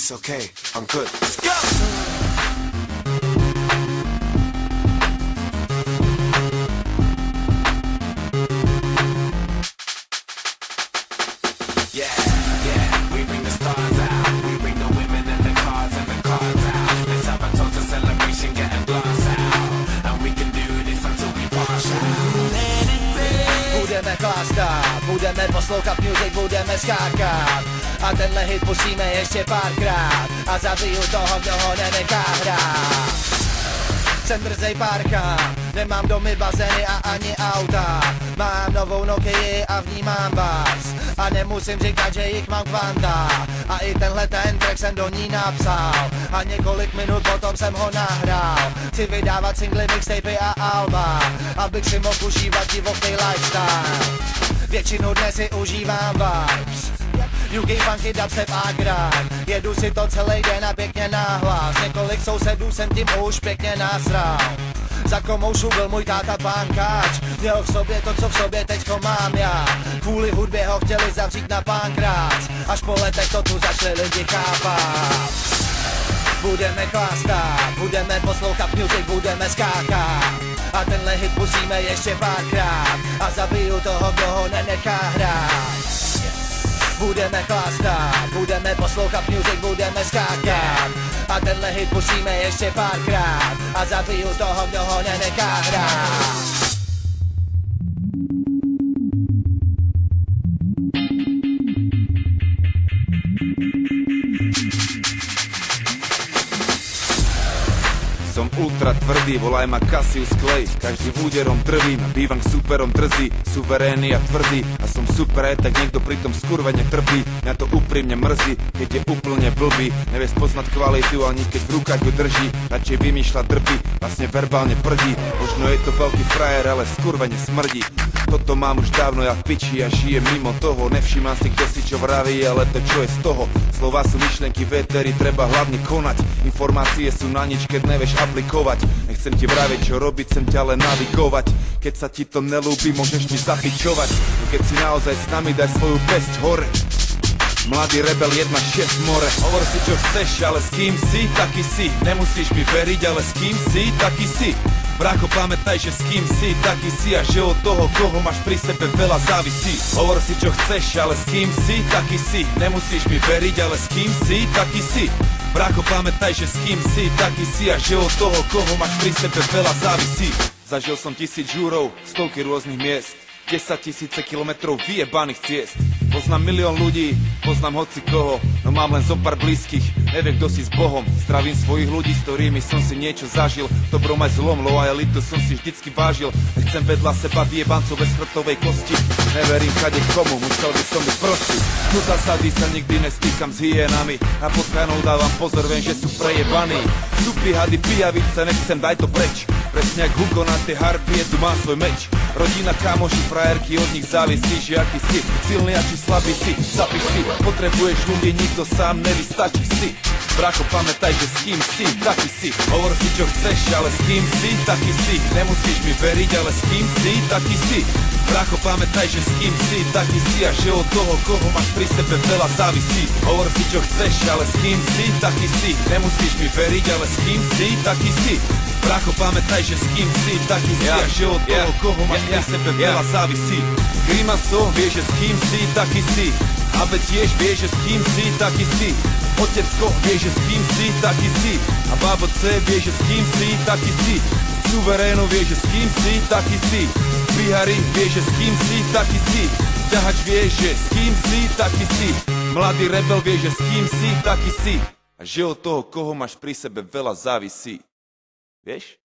It's okay, I'm good. Let's go! Yeah, yeah, we bring the stars out. We bring the women and the cars out. Let's have a total celebration, get a glass out. And we can do this until we pass out. Let it rain. Budeme chlastat, budeme poslouchat music, budeme skákat. A tenhle hit pustíme ještě párkrát. A zabiju toho, kdo ho nenechá hrát. Jsem drzej párka, nemám domy, bazény a ani auta. Mám novou Nokii a v ní mám bars. A nemusím říkat, že jich mám kvanta. A i tenhle ten track jsem do ní napsal. A několik minut potom jsem ho nahrál. Chci vydávat singly, mixtapy a alba, abych si mohl užívat divoký lifestyle. Většinu dne si užívám vibes, UK, funky, dubstep a grind. Jedu si to celý den a pěkně nahlas. Několik sousedů jsem tím už pěkně nasral. Za komoušu byl můj táta pánkač. Měl v sobě to, co v sobě teďko mám já. Kvůli hudbě ho chtěli zavřít na pánkrát. Až po letech to tu začali lidi chápat. Budeme chlastat, budeme poslouchat music, budeme skákat. A tenhle hit pustíme ještě párkrát. A zabiju toho, kdo ho nenechá hrát. Budeme chlastat, budeme poslouchat music, budeme skákat. A tenhle hit pustíme ještě párkrát. A zabiju toho, kdo ho nenechá hrát. Som ultra tvrdý, volaj ma Cassius Clay. Každým úderom drvím, bývam k superom drzý, suverénny a tvrdý. A som super, tak niekto pri tom skurvene trpí. Mňa to úprimne mrzí, keď je úplne blbý. Nevie spoznať kvalitu, ani keď v rukách ho drží. Radšej vymýšľa drby, vlastne verbálne prdí. Možno je to veľký frajer, ale skurvene smrdí. Toto mám už dávno, ja v piči a žijem mimo toho. Nevšímam si, kto si čo vraví, ale to čo je z toho. Slova sú myšlenky v éteri, treba hlavne konať. Informácie sú na nič, keď nevieš aplikovať. Nechcem ti vraviť, čo robiť, chcem ťa len navigovať. Keď sa ti to nelúbi, môžeš mi zapičovať. No keď si naozaj s nami, daj svoju pesť hore. Mladý rebel 1.6 more. Hovor si čo chceš, ale s kým si, taký si. Nemusíš mi veriť, ale s kým si, taký si. Brácho, pamätaj, že s kým si, taký si. A že od toho, koho máš pri sebe, veľa závisí. Hovor si čo chceš, ale s kým si, taký si. Nemusíš mi veriť, ale s kým si, taký si. Brácho, pamätaj, že s kým si, taký si. A že od toho, koho máš pri sebe, veľa závisí. Zažil som 1000 žúrov, stovky rôznych miest, 10 000 kilometrov vyjebaných ciest. Poznám milión ľudí, poznám hoci koho, no mám len zo pár blízkych, neviem kto si s Bohom. Zdravím svojich ľudí, s ktorými som si niečo zažil. Dobrom aj zlom, lojalitu som si vždycky vážil. Nechcem vedľa seba vyjebancov bez chrbtovej kosti. Neverím kade komu, musel by som byť prostý. Tu zasady sa nikdy nestýkam s hyénami. Na potkanov dávam pozor, viem, že sú prejebaní. Supy, hady, pijavice, nechcem, daj to preč. Presne jak Hugo na tej harpie, tu má svoj meč. Rodina, kamoši, frajerky, od nich závisí, že aký si silný a či slabý si. Zapíš si, potrebuješ ľudí, nikto sám nevystačí si. Brácho, pamätaj, že s kým si, taký si. Hovor si čo chceš, ale s kým si, taký si. Nemusíš mi veriť, ale s kým si, taký si. Brácho, pamätaj, že s kým si, taký si. A že od toho, koho máš pri sebe, veľa závisí. Hovor si čo chceš, ale s kým si, taký si. Nemusíš mi veriť, ale s kým si, taký si. Brácho, pamätaj, že s kým si, taký si. A že od toho, koho máš pri sebe, veľa závisí. Grimaso, vieš, že s kým si, taký si. Abe tiež vieš, že s kým si, taký si. Otecko, vieš, že s kým si, taký si. A Babo C, vieš, že s kým si, taký si. Suveréno, vieš, že s kým si, taký si. Bihari, vieš, že s kým si, taký si. Ťahač, vieš, že s kým si, taký si. Mladý rebel, vieš, že s kým si, taký si. A že od toho, koho máš pri sebe, veľa závisí. Vieš?